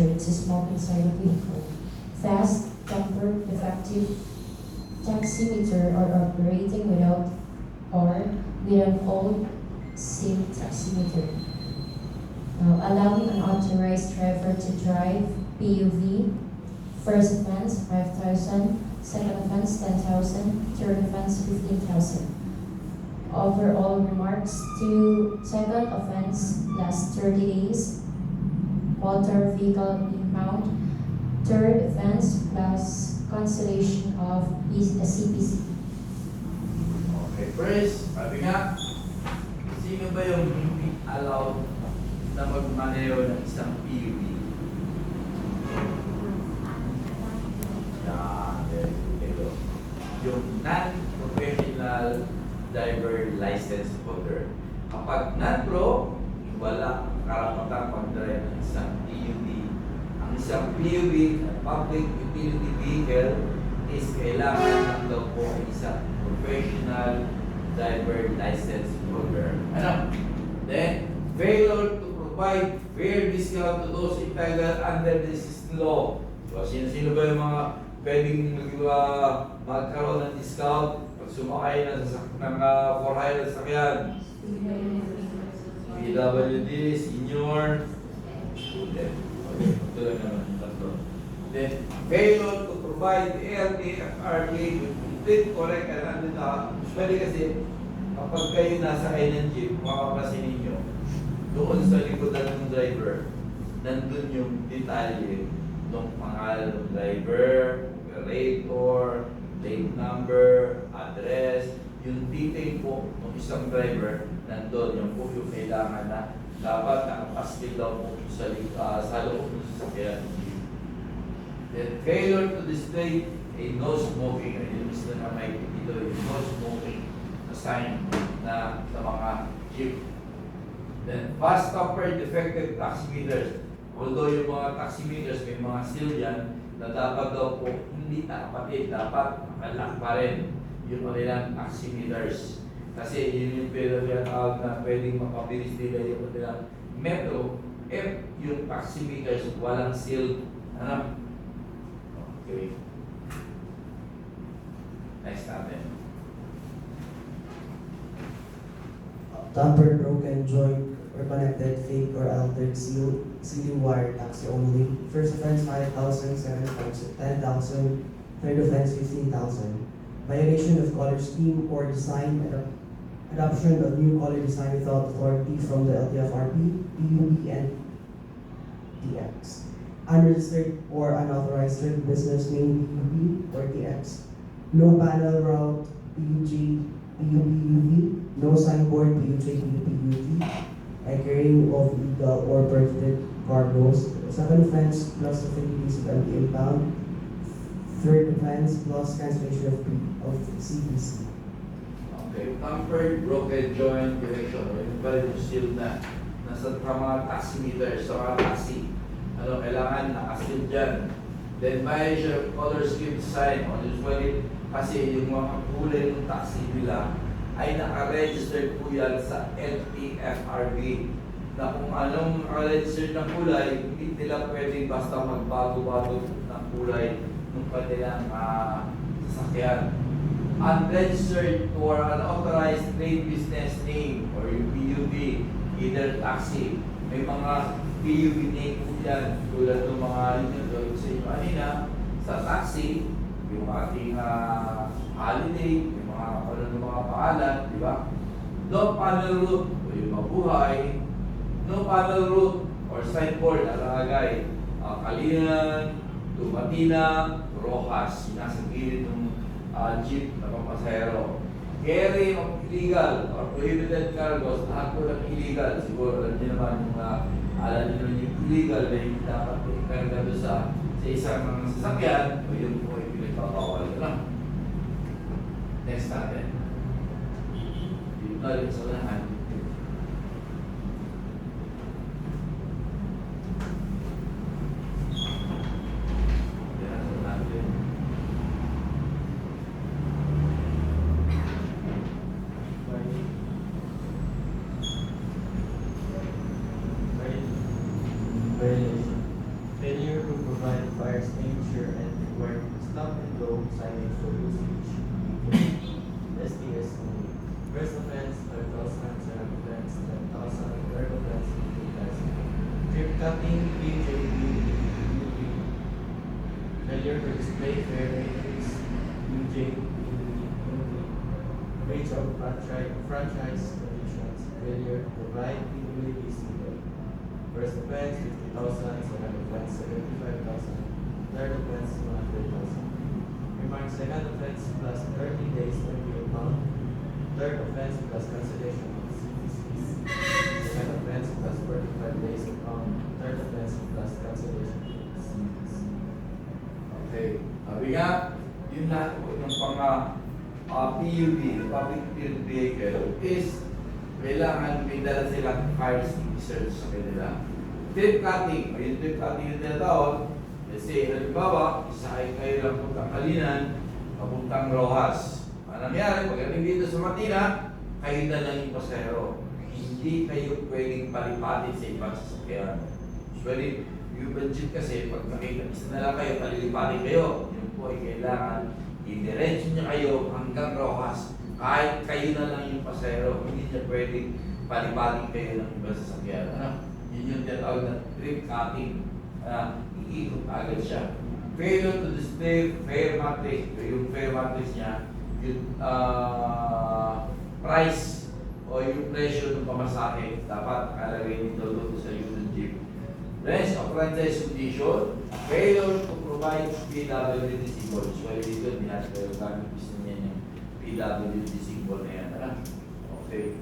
danger to smoke inside a vehicle. Fast, tempered, defective taximeter or operating without or with an old SIM taximeter. Allowing an authorized driver to drive PUV. First offense, 5,000. Second offense, 10,000. Third offense, 15,000. Overall remarks to second offense, last 30 days. Motor vehicle impound. Third offense plus cancellation of CPC. Okay, first, sabi nga, sino ba yung hindi allowed na magmaneho ng isang PUV? Ito. Yung non-professional driver license holder. Kapag non-pro, wala karapatang mag-drive ng isang PUV. Ang isang PUV, public utility vehicle, is kailangan lang daw po ay isang professional driver license holder. Ano? Then, failure to provide fair discount to those entitled under this law. So, sino-sino ba yung mga pwedeng magkaroon ng discount pag sumakay ng for-hire na sasakyan? PWD, senior, student. Okay, ito lang naman yung tatlo. Then, failure to provide LTFRB with complete, correct, and andito. Pwede kasi, kapag kayo nasa ng jeep, makapasin ninyo, doon sa likodan ng driver, nandun yung detalye ng pangalan ng driver, operator, plate number, address, yung detail po ng isang driver, nandun yung po yung kailangan na dapat nakapaskil daw po sa loob ng sasakyan. Then, failure to display a no smoking, yung gusto na may dito, yung no smoking na sign na sa mga jeep. Then, fast stopper defective taximeters. Although yung mga taximeters may mga seal yan, na dapat daw po hindi nakapatid, dapat nakalock pa rin yung kanilang taximeters. Kasi yun yung pinatawag na pwedeng mapabilis nila yung kanilang metro if yung taximeters walang seal. Ano? Okay. Next natin. Tampered, broken, joint, or connected, fake, or altered sealing wire taxi only. First offense, 5,000. Second offense, 10,000. Third offense, 15,000. Violation of color scheme or design, adoption of new color design without authority from the LTFRB, PUB, and TX. Unregistered or unauthorized third business name, PUB or TX. No panel route, PUG, PUB, no signboard, PUJ, PUB, and carrying of illegal or prohibited cargoes. Second offense plus the 50 days of empty impound. Third offense plus cancellation of CPC. Okay, tampered, broken, joint, direction. Yung pala yung seal na nasa mga taximeter sa mga taxi. Ano, kailangan nakasil dyan. Then, violation of color scheme design. Usually, kasi yung mga kulay ng taxi nila ay naka-registered po yan sa LTFRB. Na kung anong naka-registered na kulay, hindi nila pwedeng basta magbago-bago ng kulay ng kanilang sasakyan. Unregistered or unauthorized trade business name or yung PUB, either taxi. May mga PUB name po yan tulad ng mga yun sa inyo kanina sa taxi, yung ating holiday, yung mga pangalan, di ba? No panel route o yung mabuhay, no panel route or signboard na nakagay, Kalinan, Tumatina, Rojas, yung nasa gilid ng jeep na papasahero. Carry of illegal or prohibited cargos, lahat po ng illegal. Siguro alam niyo naman yung alam niyo yung illegal na hindi dapat po ikarga doon sa isang sasakyan, o yun po yung pinagpapawal na. Next natin. Dito na rin sa lahat. Violation failure to display fare matrix UJ in the range of franchise conditions, failure to provide PWD signal. First offense, 50,000, second offense, 75,000, third offense, 100,000. Remark second offense plus 30 days 28 pound, third offense plus cancellation of CTCs, second offense plus 45 days of pound, third offense plus cancellation of CTCs. Okay. Sabi nga, yun lahat po ng PUV, public utility vehicle, is kailangan may dala silang fire extinguishers sa kanila. Trip cutting, o yung trip cutting yung tinatawag, kasi halimbawa, isakay kayo lang puntang Kalinan, papuntang Rojas. Ang nangyari, pagdating dito sa Matina, kayo na lang yung pasero. Hindi kayo pwedeng palipatin sa ibang sasakyan. Usually, yung budget kasi, pag nakita isa na lang kayo, palilipatin kayo. Yun po ay kailangan i-diretso nyo kayo hanggang Rojas. Kahit kayo na lang yung pasero, hindi nyo pwedeng palipatin kayo ng ibang sasakyan. Yun yung tinatawag na trip cutting. Iikot agad siya. Failure to display fare matrix. Yung fare matrix niya, yung price o yung presyo ng pamasahe dapat nakalagay dito doon sa unit jeep. Rest of franchise condition, failure to provide PWD symbol. Usually dito, binasa kayo gamit gusto niya yung PWD symbol na yan. Okay.